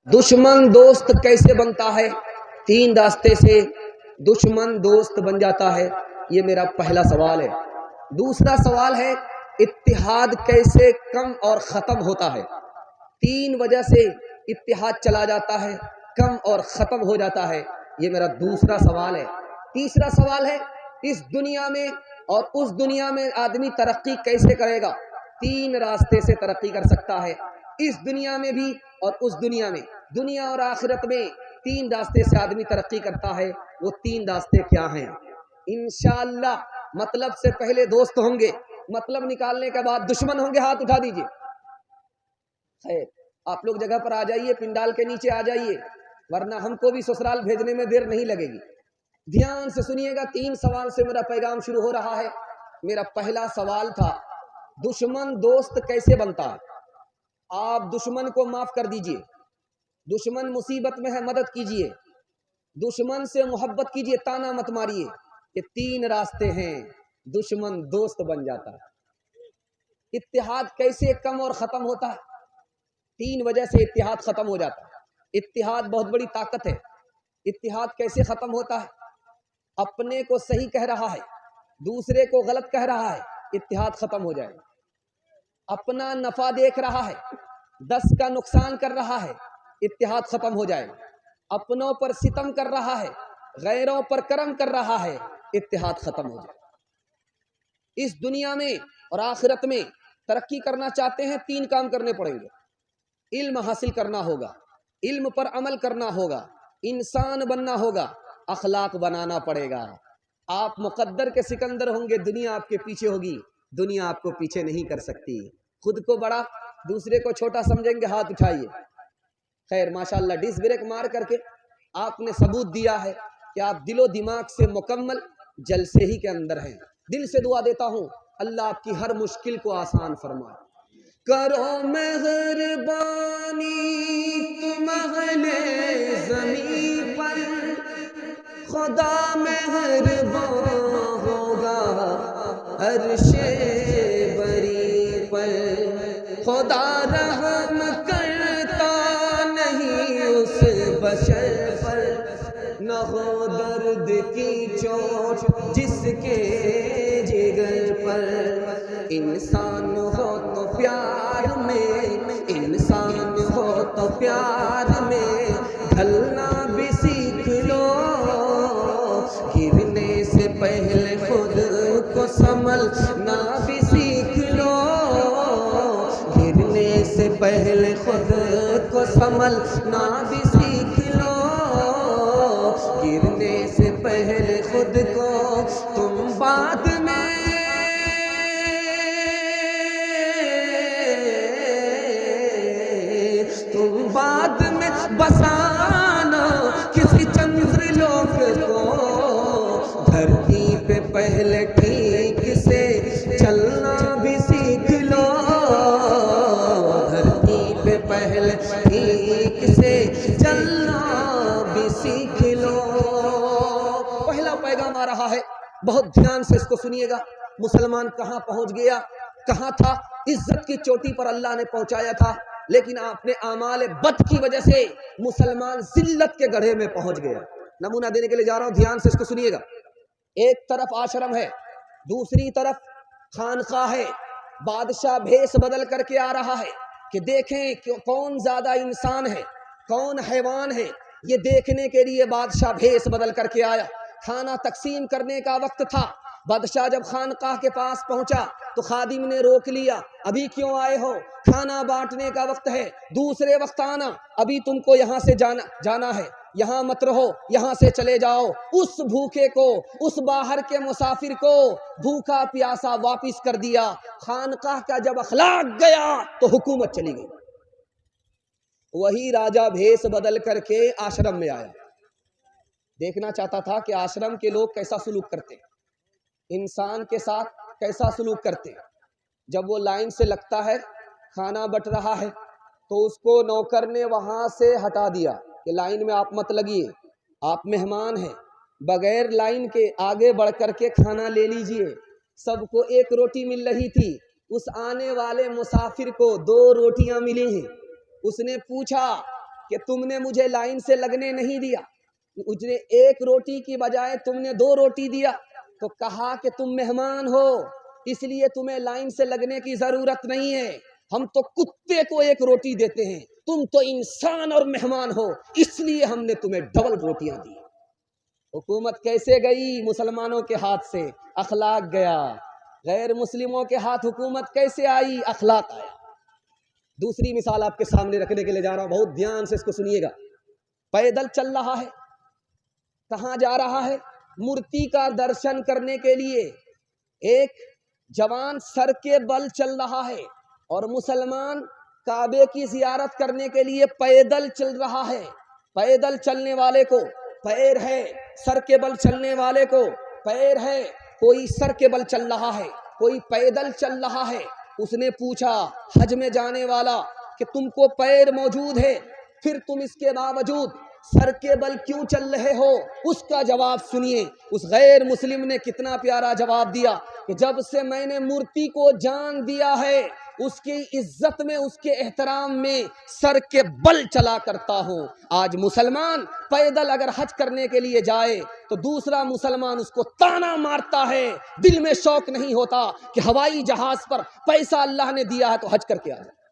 دشمن دوست کیسے بنتا ہے؟ تین راستے سے دشمن دوست بن جاتا ہے، یہ میرا پہلا سوال ہے۔ دوسرا سوال ہے اتحاد کیسے کم اور ختم ہوتا ہے؟ تین وجہ سے اتحاد چلا جاتا ہے، کم اور ختم ہو جاتا ہے، یہ میرا دوسرا سوال ہے۔ تیسرا سوال ہے اس دنیا میں اور اس دنیا میں آدمی ترقی کیسے کرے گا؟ تین راستے سے ترقی کر سکتا ہے، اس دنیا میں بھی اور اس دنیا میں، دنیا اور آخرت میں تین راستے سے آدمی ترقی کرتا ہے۔ وہ تین راستے کیا ہیں؟ انشاءاللہ مطلب سے پہلے دوست ہوں گے، مطلب نکالنے کے بعد دشمن ہوں گے، ہاتھ اٹھا دیجئے۔ خیر، آپ لوگ جگہ پر آ جائیے، پنڈال کے نیچے آ جائیے، ورنہ ہم کو بھی سسرال بھیجنے میں دیر نہیں لگے گی۔ دھیان سے سنیے گا، تین سوال سے میرا پیغام شروع ہو رہا ہے۔ میرا پہلا سوال تھا دشمن دوست کیسے بنتا ہے؟ آپ دشمن کو معاف کر دیجئے، دشمن مصیبت میں ہے مدد کیجئے، دشمن سے محبت کیجئے، تانا مت ماریے۔ یہ تین راستے ہیں، دشمن دوست بن جاتا ہے۔ اتحاد کیسے کم اور ختم ہوتا ہے؟ تین وجہ سے اتحاد ختم ہو جاتا ہے۔ اتحاد بہت بڑی طاقت ہے۔ اتحاد کیسے ختم ہوتا ہے؟ اپنے کو صحیح کہہ رہا ہے، دوسرے کو غلط کہہ رہا ہے، اتحاد ختم ہو جائے گا۔ اپنا نفع دیکھ رہا ہے، 10 کا نقصان کر رہا ہے، اتحاد ختم ہو جائے گا۔ اپنوں پر ستم کر رہا ہے، غیروں پر کرم کر رہا ہے، اتحاد ختم ہو جائے گا۔ اس دنیا میں اور آخرت میں ترقی کرنا چاہتے ہیں، تین کام کرنے پڑیں گے۔ علم حاصل کرنا ہوگا، علم پر عمل کرنا ہوگا، انسان بننا ہوگا، اخلاق بنانا پڑے گا۔ آپ مقدر کے سکندر ہوں گے، دنیا آپ کے پیچھے ہوگی، دنیا آپ کو پیچھے نہیں کر سکتی۔ خود کو بڑا دوسرے کو چھوٹا سمجھیں گے، ہاتھ اٹھائیے۔ خیر ماشاءاللہ ڈس بریک مار کر کے آپ نے ثبوت دیا ہے کہ آپ دل و دماغ سے مکمل جلسے ہی کے اندر ہیں۔ دل سے دعا دیتا ہوں اللہ آپ کی ہر مشکل کو آسان فرمائے۔ کرو مہربانی تم اہل زمین پر، خدا مہربان ہوگا عرش بری پر۔ خدا رحم کرتا نہیں اس بشر پر، نہ ہو درد کی چوٹ جس کے جگر پر۔ انسان ہو تو پیار میں، انسان ہو تو پیار میں ڈھلنا بھی سیکھ لو، گرنے سے پہلے خود کو سنبھلنا بھی سیکھ لو، گرنے سے پہلے خود کو سنبھلنا بھی سیکھ لو، گرنے سے پہلے خود کو تم بعد میں بسانا کسی چندر لوک کو، دھرتی پہ پہلے ٹھیک سے چلنا بھی سیکھ لو، دھرتی پہ پہلے ٹھیک سے چلنا بھی سیکھ لو۔ پہلا پیغام آ رہا ہے، بہت دھیان سے اس کو سنیے گا۔ مسلمان کہاں پہنچ گیا؟ کہاں تھا؟ عزت کی چوٹی پر اللہ نے پہنچایا تھا، لیکن اپنے اعمال بد کی وجہ سے مسلمان ذلت کے گڑھے میں پہنچ گیا۔ نمونہ دینے کے لیے جا رہا ہوں، دھیان سے اس کو سنیے گا۔ ایک طرف آشرم ہے، دوسری طرف خانقاہ ہے۔ بادشاہ بھیس بدل کر کے آ رہا ہے کہ دیکھیں کہ کون زیادہ انسان ہے، کون حیوان ہے۔ یہ دیکھنے کے لیے بادشاہ بھیس بدل کر کے آیا۔ کھانا تقسیم کرنے کا وقت تھا۔ بادشاہ جب خانقاہ کے پاس پہنچا تو خادم نے روک لیا، ابھی کیوں آئے ہو؟ کھانا بانٹنے کا وقت ہے، دوسرے وقت آنا، ابھی تم کو یہاں سے جانا ہے، یہاں مت رہو، یہاں سے چلے جاؤ۔ اس بھوکے کو، اس باہر کے مسافر کو بھوکا پیاسا واپس کر دیا۔ خانقاہ کا جب اخلاق گیا تو حکومت چلی گئی۔ وہی راجہ بھیس بدل کر کے آشرم میں آیا، دیکھنا چاہتا تھا کہ آشرم کے لوگ کیسا سلوک کرتے، انسان کے ساتھ کیسا سلوک کرتے۔ جب وہ لائن سے لگتا ہے، کھانا بٹ رہا ہے، تو اس کو نوکر نے وہاں سے ہٹا دیا کہ لائن میں آپ مت لگیے، آپ مہمان ہیں، بغیر لائن کے آگے بڑھ کر کے کھانا لے لیجئے۔ سب کو ایک روٹی مل رہی تھی، اس آنے والے مسافر کو 2 روٹیاں ملی ہیں۔ اس نے پوچھا کہ تم نے مجھے لائن سے لگنے نہیں دیا، مجھے ایک روٹی کی بجائے تم نے 2 روٹی دیا، تو کہا کہ تم مہمان ہو اس لیے تمہیں لائن سے لگنے کی ضرورت نہیں ہے، ہم تو کتے کو 1 روٹی دیتے ہیں، تم تو انسان اور مہمان ہو اس لیے ہم نے تمہیں ڈبل روٹیاں دی۔ حکومت کیسے گئی؟ مسلمانوں کے ہاتھ سے اخلاق گیا، غیر مسلموں کے ہاتھ حکومت کیسے آئی؟ اخلاق آیا۔ دوسری مثال آپ کے سامنے رکھنے کے لیے جا رہا ہوں، بہت دھیان سے اس کو سنیے گا۔ پیدل چل رہا ہے، کہاں جا رہا ہے؟ مورتی کا درشن کرنے کے لیے۔ ایک جوان سر کے بل چل رہا ہے اور مسلمان کعبے کی زیارت کرنے کے لیے پیدل چل رہا ہے۔ پیدل چلنے والے کو پیر ہے، سر کے بل چلنے والے کو پیر ہے، کوئی سر کے بل چل رہا ہے، کوئی پیدل چل رہا ہے۔ اس نے پوچھا حج میں جانے والا کہ تم کو پیر موجود ہے پھر تم اس کے باوجود سر کے بل کیوں چل رہے ہو؟ اس کا جواب سنیے، اس غیر مسلم نے کتنا پیارا جواب دیا کہ جب سے میں نے مورتی کو جان دیا ہے اس کی عزت میں، اس کے احترام میں سر کے بل چلا کرتا ہوں۔ آج مسلمان پیدل اگر حج کرنے کے لیے جائے تو دوسرا مسلمان اس کو تانا مارتا ہے، دل میں شوق نہیں ہوتا کہ ہوائی جہاز پر پیسہ اللہ نے دیا ہے تو حج کر کے آ جائے۔